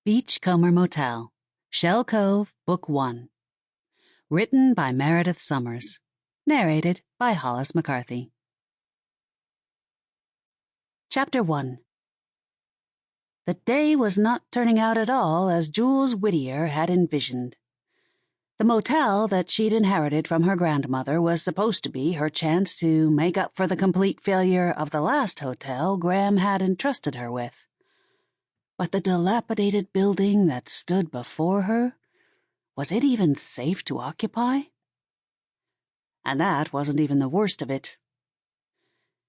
Beachcomber Motel, Shell Cove, Book 1. Written by Meredith Summers. Narrated by Hollis Mccarthy. Chapter 1. The day was not turning out at all as Jules Whittier had envisioned. The motel that she'd inherited from her grandmother was supposed to be her chance to make up for the complete failure of the last hotel Graham had entrusted her with. But the dilapidated building that stood before her, was it even safe to occupy? And that wasn't even the worst of it.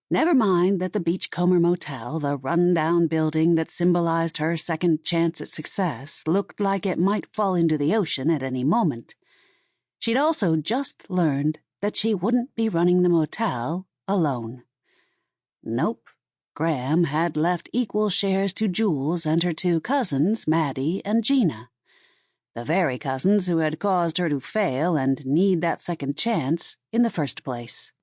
Never mind that the Beachcomber Motel, the run-down building that symbolized her second chance at success, looked like it might fall into the ocean at any moment. She'd also just learned that she wouldn't be running the motel alone. Nope. Graham had left equal shares to Jules and her two cousins, Maddie and Gina. The very cousins who had caused her to fail and need that second chance in the first place.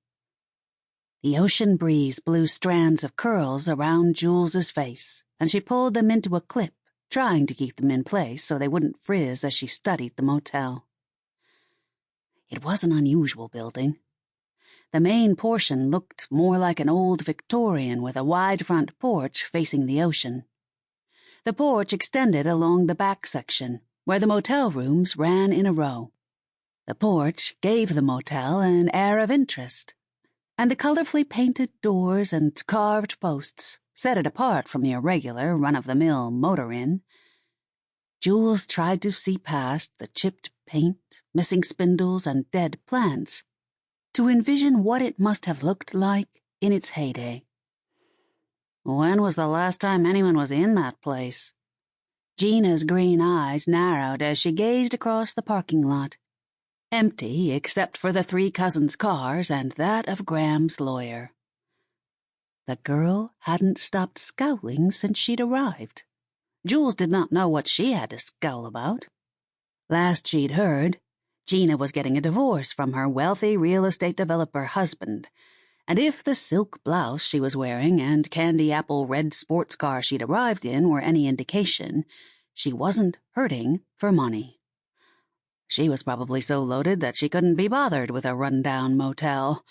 The ocean breeze blew strands of curls around Jules's face, and she pulled them into a clip, trying to keep them in place so they wouldn't frizz as she studied the motel. It was an unusual building. The main portion looked more like an old Victorian with a wide front porch facing the ocean. The porch extended along the back section, where the motel rooms ran in a row. The porch gave the motel an air of interest, and the colorfully painted doors and carved posts set it apart from the irregular, run-of-the-mill motor inn. Jules tried to see past the chipped paint, missing spindles, and dead plants, to envision what it must have looked like in its heyday. When was the last time anyone was in that place? Gina's green eyes narrowed as she gazed across the parking lot, empty except for the three cousins' cars and that of Graham's lawyer. The girl hadn't stopped scowling since she'd arrived. Jules did not know what she had to scowl about. Last she'd heard, Gina was getting a divorce from her wealthy real estate developer husband, and if the silk blouse she was wearing and candy apple red sports car she'd arrived in were any indication, she wasn't hurting for money. She was probably so loaded that she couldn't be bothered with a run-down motel.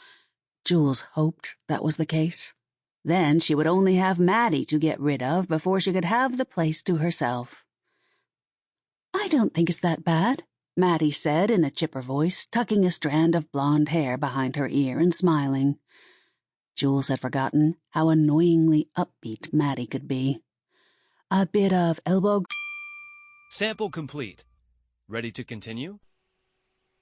Jules hoped that was the case. Then she would only have Maddie to get rid of before she could have the place to herself. "I don't think it's that bad," Maddie said in a chipper voice, tucking a strand of blonde hair behind her ear and smiling. Jules had forgotten how annoyingly upbeat Maddie could be. A bit of elbow... Sample complete. Ready to continue?